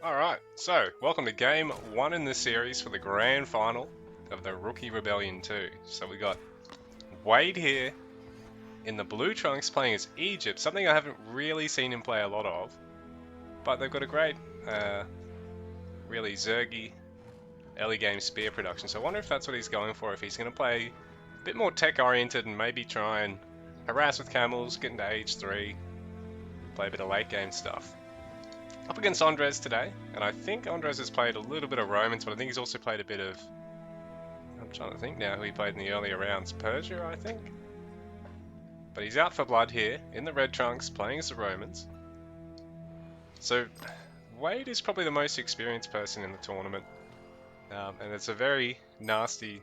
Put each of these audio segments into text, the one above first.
Alright, so welcome to game 1 in the series for the grand final of the Rookie Rebellion 2. So we got Wade here in the blue trunks playing as Egypt, something I haven't really seen him play a lot of. But they've got a great, really zergy early game spear production. So I wonder if that's what he's going for, if he's going to play a bit more tech oriented and maybe try and harass with camels, get into age 3, play a bit of late game stuff. Up against Andres today, and I think Andres has played a little bit of Romans, but I think he's also played a bit of, I'm trying to think now who he played in the earlier rounds, Persia I think? But he's out for blood here, in the red trunks, playing as the Romans. So, Wade is probably the most experienced person in the tournament, and it's a very nasty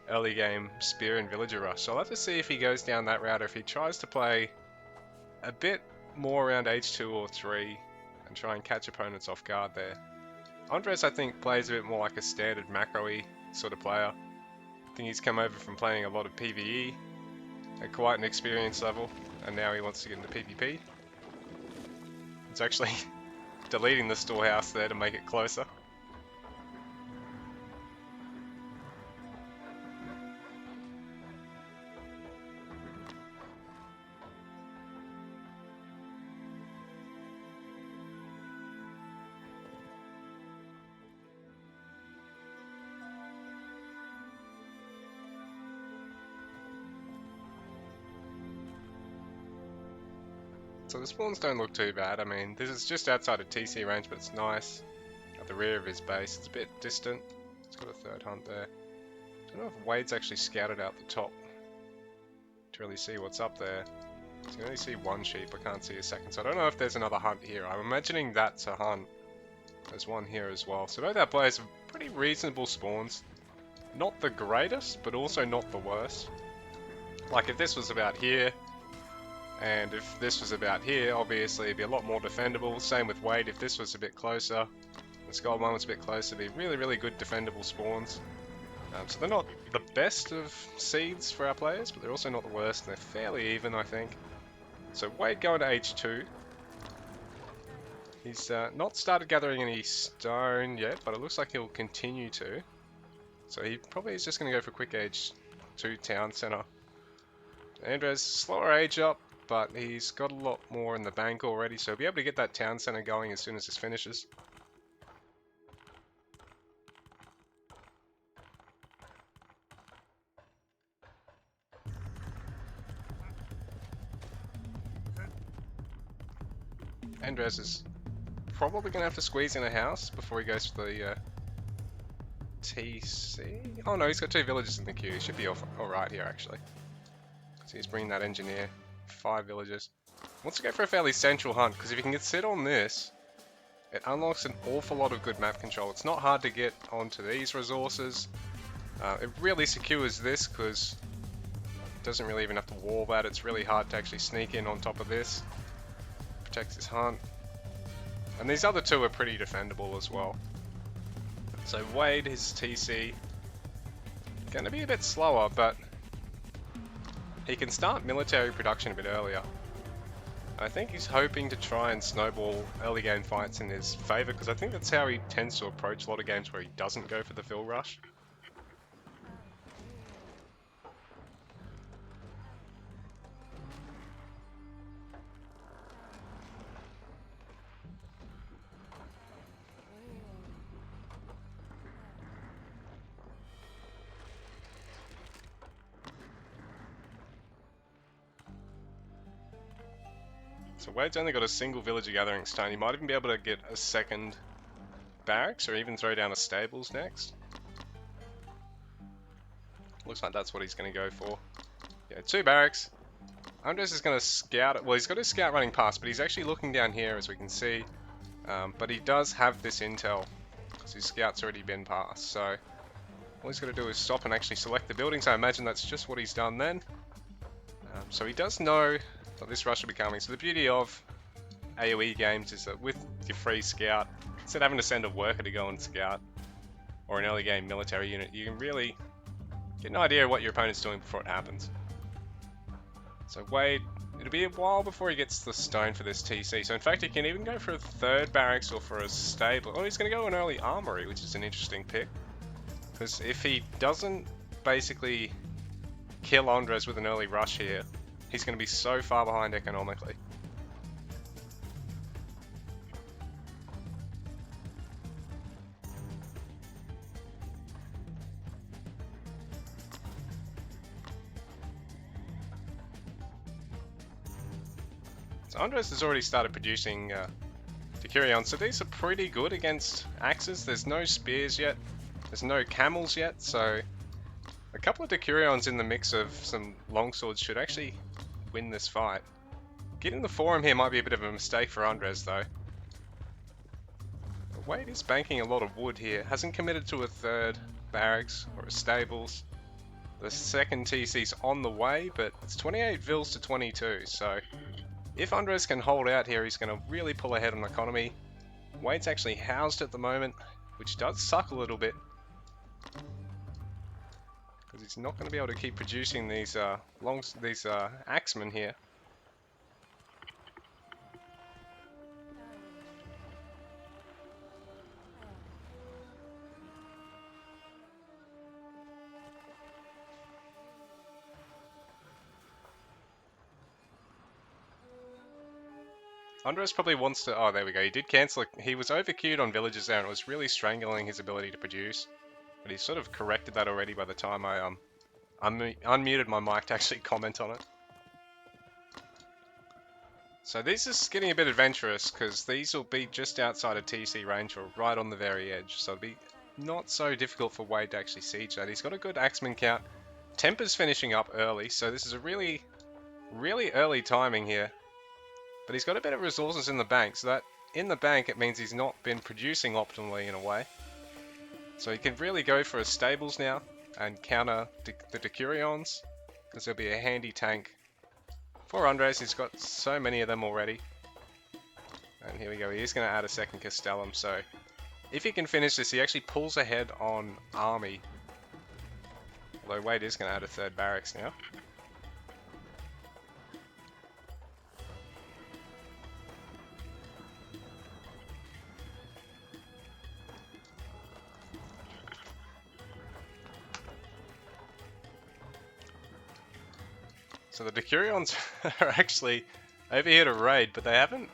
early game spear and villager rush, so I'll have to see if he goes down that route or if he tries to play a bit more around H2 or 3 and try and catch opponents off guard there. Andres, I think, plays a bit more like a standard macro-y sort of player. I think he's come over from playing a lot of PvE at quite an experience level, and now he wants to get into PvP. It's actually deleting the storehouse there to make it closer. So the spawns don't look too bad. I mean, this is just outside of TC range, but it's nice. At the rear of his base, it's a bit distant. It's got a third hunt there. I don't know if Wade's actually scouted out the top to really see what's up there. So you can only see one sheep, I can't see a second. So I don't know if there's another hunt here. I'm imagining that's a hunt. There's one here as well. So both our players have pretty reasonable spawns. Not the greatest, but also not the worst. Like if this was about here, and if this was about here, obviously it'd be a lot more defendable. Same with Wade, if this was a bit closer, this gold one was a bit closer, it'd be really, really good defendable spawns. So they're not the best of seeds for our players, but they're also not the worst, and they're fairly even, I think. So Wade going to H2. He's not started gathering any stone yet, but it looks like he'll continue to. So he probably is just going to go for quick H2 town center. Andres, slower age up, but he's got a lot more in the bank already, so he'll be able to get that town center going as soon as this finishes. Andres is probably going to have to squeeze in a house before he goes for the TC. Oh no, he's got 2 villages in the queue. He should be alright here actually. So he's bringing that engineer. 5 villages. Wants to go for a fairly central hunt, because if you can sit on this, it unlocks an awful lot of good map control. It's not hard to get onto these resources. It really secures this, because it doesn't really even have to wall that. It's really hard to actually sneak in on top of this. Protects his hunt. And these other 2 are pretty defendable as well. So Wade, his TC, going to be a bit slower, but he can start military production a bit earlier. I think he's hoping to try and snowball early game fights in his favour, because I think that's how he tends to approach a lot of games where he doesn't go for the fill rush. So Wade's only got a single villager gathering stone. He might even be able to get a second barracks or even throw down a stables next. Looks like that's what he's going to go for. Yeah, 2 barracks. Andres is going to scout it. Well, he's got his scout running past, but he's actually looking down here as we can see. But he does have this intel because his scout's already been past. So all he's got to do is stop and actually select the buildings. I imagine that's just what he's done then. So he does know that this rush will be coming. So the beauty of AoE games is that with your free scout, instead of having to send a worker to go and scout, or an early game military unit, you can really get an idea of what your opponent's doing before it happens. So Wade It'll be a while before he gets the stone for this TC. So in fact, he can even go for a third barracks or for a stable. Oh, he's going to go an early armory, which is an interesting pick. Because if he doesn't basically kill Andres with an early rush here, he's going to be so far behind economically. So Andres has already started producing Decurions, so these are pretty good against axes. There's no spears yet, there's no camels yet, so a couple of Decurions in the mix of some longswords should actually win this fight. Getting the forum here might be a bit of a mistake for Andres though. But Wade is banking a lot of wood here, hasn't committed to a third barracks or a stables. The second TC's on the way, but it's 28 vils to 22, so if Andres can hold out here, he's going to really pull ahead on economy. Wade's actually housed at the moment, which does suck a little bit, because he's not going to be able to keep producing these axemen here. Andres probably wants to... Oh, there we go. He did cancel it. He was overqueued on villages there and it was really strangling his ability to produce. But he sort of corrected that already by the time I unmuted my mic to actually comment on it. So this is getting a bit adventurous because these will be just outside of TC range or right on the very edge. So it'll be not so difficult for Wade to actually siege that. He's got a good axeman count. Temper's finishing up early, so this is a really, really early timing here. But he's got a bit of resources in the bank, so that in the bank it means he's not been producing optimally in a way. So he can really go for his stables now and counter the Decurions, because there'll be a handy tank for Andres. He's got so many of them already. And here we go, he is going to add a second Castellum, so if he can finish this, he actually pulls ahead on army. Although Wade is going to add a third barracks now. So the Decurions are actually over here to raid, but they haven't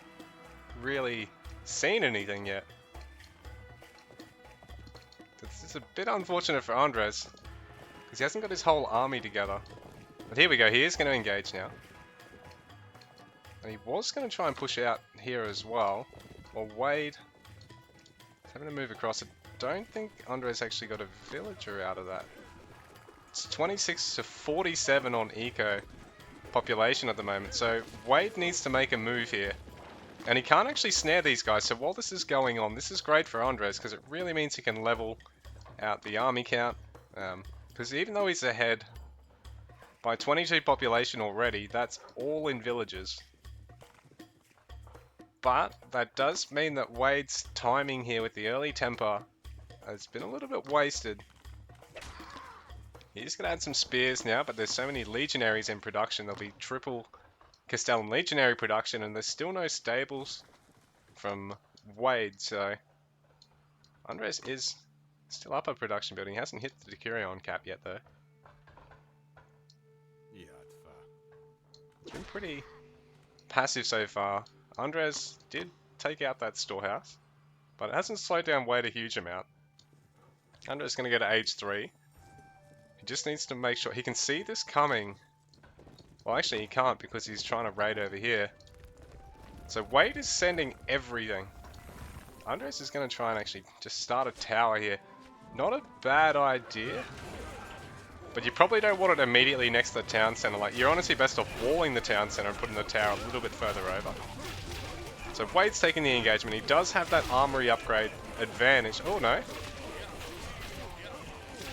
really seen anything yet. This is a bit unfortunate for Andres, because he hasn't got his whole army together. But here we go, he is going to engage now. And he was going to try and push out here as well. Well, Wade is having to move across. I don't think Andres actually got a villager out of that. It's 26 to 47 on eco population at the moment, so Wade needs to make a move here. And he can't actually snare these guys, so while this is going on, this is great for Andres, because it really means he can level out the army count. Because even though he's ahead by 22 population already, that's all in villages. But that does mean that Wade's timing here with the early temper has been a little bit wasted. He's going to add some spears now, but there's so many legionaries in production. There'll be triple Castellum legionary production, and there's still no stables from Wade, so Andres is still up at production building. He hasn't hit the Decurion cap yet, though. It's been pretty passive so far. Andres did take out that storehouse, but it hasn't slowed down Wade a huge amount. Andres is going to go to age 3. He just needs to make sure he can see this coming. Well, actually he can't because he's trying to raid over here. So Wade is sending everything. Andres is going to try and actually just start a tower here. Not a bad idea. But you probably don't want it immediately next to the town center. Like, you're honestly best off walling the town center and putting the tower a little bit further over. So Wade's taking the engagement. He does have that armory upgrade advantage. Oh no.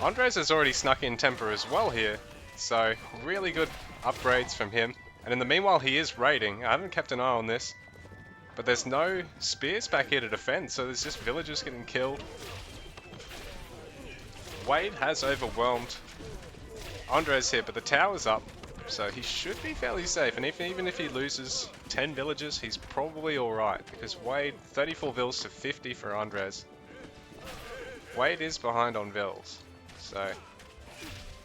Andres has already snuck in temper as well here, so really good upgrades from him. And in the meanwhile, he is raiding. I haven't kept an eye on this, but there's no spears back here to defend, so there's just villagers getting killed. Wade has overwhelmed Andres here, but the tower's up. so he should be fairly safe. And even if he loses 10 villages, he's probably alright. Because Wade, 34 vills to 50 for Andres. Wade is behind on vills. So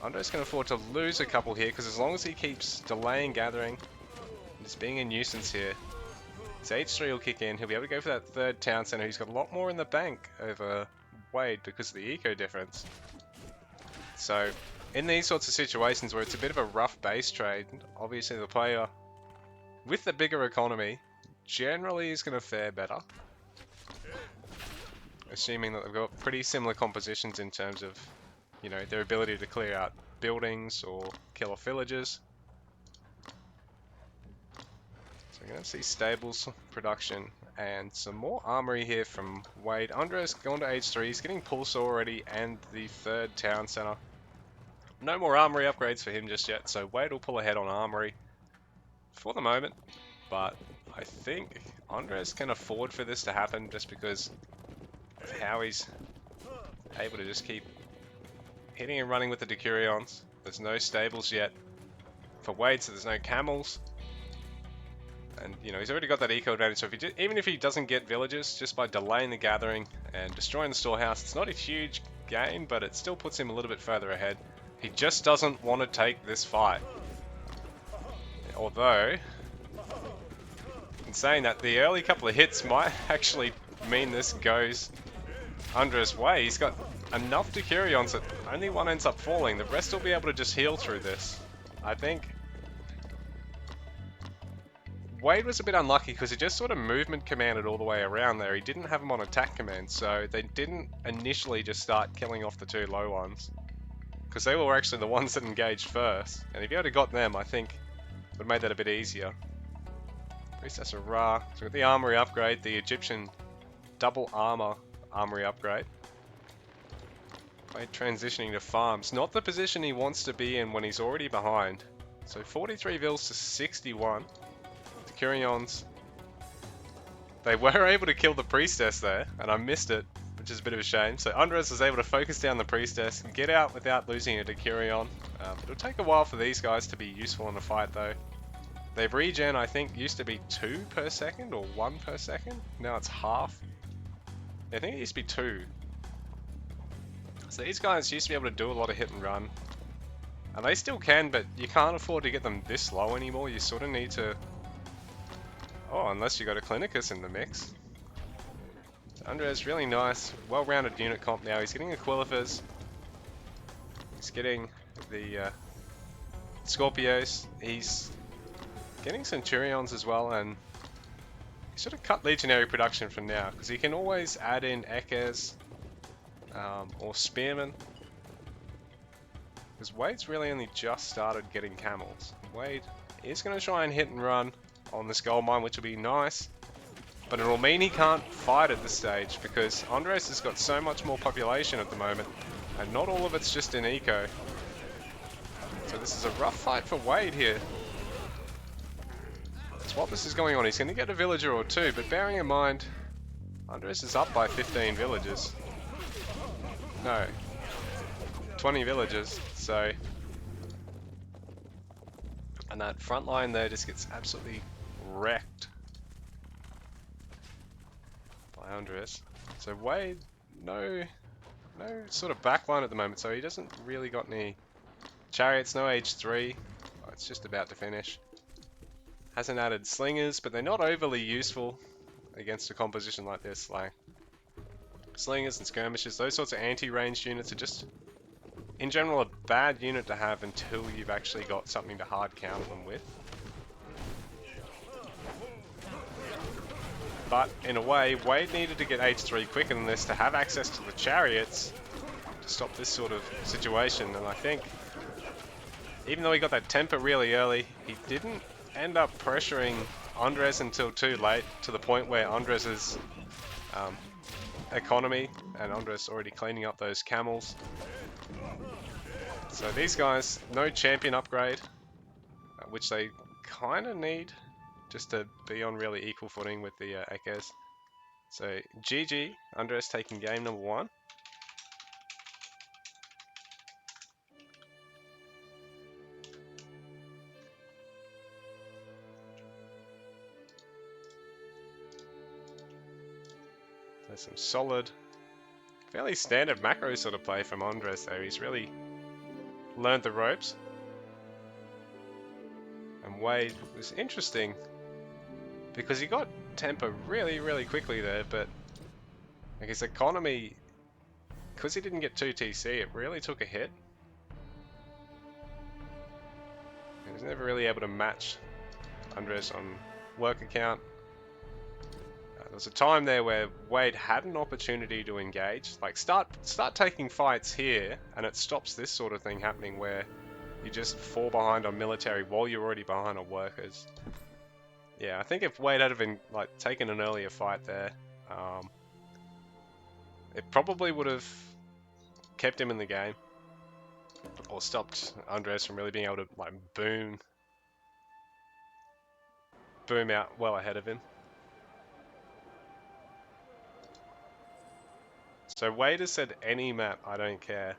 Andres can afford to lose a couple here, because as long as he keeps delaying gathering, and just being a nuisance here, his H3 will kick in. He'll be able to go for that third town center. He's got a lot more in the bank over Wade because of the eco difference. So in these sorts of situations where it's a bit of a rough base trade, obviously the player with the bigger economy generally is going to fare better. Assuming that they've got pretty similar compositions in terms of, you know, their ability to clear out buildings or kill off villagers. So we're going to see stables production and some more armory here from Wade. Andres gone to H3, he's getting pulse already and the third town center. No more armory upgrades for him just yet, so Wade will pull ahead on armory for the moment. But I think Andres can afford for this to happen just because of how he's able to just keep hitting and running with the Decurions. There's no stables yet for Wade, so there's no camels. And, you know, he's already got that eco advantage, so if he even if he doesn't get villages, just by delaying the gathering and destroying the storehouse, it's not a huge gain, but it still puts him a little bit further ahead. He just doesn't want to take this fight. Although, in saying that, the early couple of hits might actually mean this goes Andres' way. He's got enough Decurions that only one ends up falling. The rest will be able to just heal through this. I think Wade was a bit unlucky because he just sort of movement commanded all the way around there. He didn't have them on attack command, so they didn't initially just start killing off the two low ones. Because they were actually the ones that engaged first. And if you had got them, I think it would have made that a bit easier. Priestess of Ra. So with the armory upgrade, the Egyptian double armor armory upgrade. Wade transitioning to farms. Not the position he wants to be in when he's already behind. So 43 vills to 61. The Decurions. They were able to kill the priestess there, and I missed it, which is a bit of a shame. So Andres was able to focus down the priestess and get out without losing a Decurion. It'll take a while for these guys to be useful in a fight though. Their regen, I think, used to be 2 per second or 1 per second. Now it's half. I think it used to be 2. So these guys used to be able to do a lot of hit and run. And they still can, but you can't afford to get them this low anymore. You sort of need to... Oh, unless you got a Clinicus in the mix. So Andres, really nice, well-rounded unit comp now. He's getting Aquilifers. He's getting the Scorpios. He's getting Centurions as well, and he sort of cut Legionary production for now, because he can always add in Ekes or Spearmen. Because Wade's really only just started getting camels. Wade is going to try and hit and run on this gold mine, which will be nice. But it will mean he can't fight at this stage, because Andres has got so much more population at the moment, and not all of it's just in eco. So this is a rough fight for Wade here. That's what this is going on. He's going to get a villager or two, but bearing in mind, Andres is up by 15 villages. No, 20 villages, so... And that front line there just gets absolutely wrecked by Andres. So Wade, no sort of backline at the moment, so he doesn't really got any chariots, no H3. Oh, it's just about to finish. Hasn't added slingers, but they're not overly useful against a composition like this. Like slingers and skirmishers, those sorts of anti-ranged units are just, in general, a bad unit to have until you've actually got something to hard counter them with. But in a way, Wade needed to get H3 quicker than this to have access to the chariots to stop this sort of situation. And I think, even though he got that temper really early, he didn't end up pressuring Andres until too late, to the point where Andres's economy, and Andres already cleaning up those camels. So these guys, no champion upgrade, which they kind of need just to be on really equal footing with the Ekes. So GG, Andres taking game number 1. There's some solid, fairly standard macro sort of play from Andres there. He's really learned the ropes. And Wade was interesting because he got tempo really quickly there, but like his economy, because he didn't get 2 TC, it really took a hit. He was never really able to match Andres on work account. There was a time there where Wade had an opportunity to engage, like start taking fights here, and it stops this sort of thing happening where you just fall behind on military while you're already behind on workers. Yeah, I think if Wade had been like taken an earlier fight there, it probably would have kept him in the game, or stopped Andres from really being able to like boom out well ahead of him. So Wade has said any map, I don't care.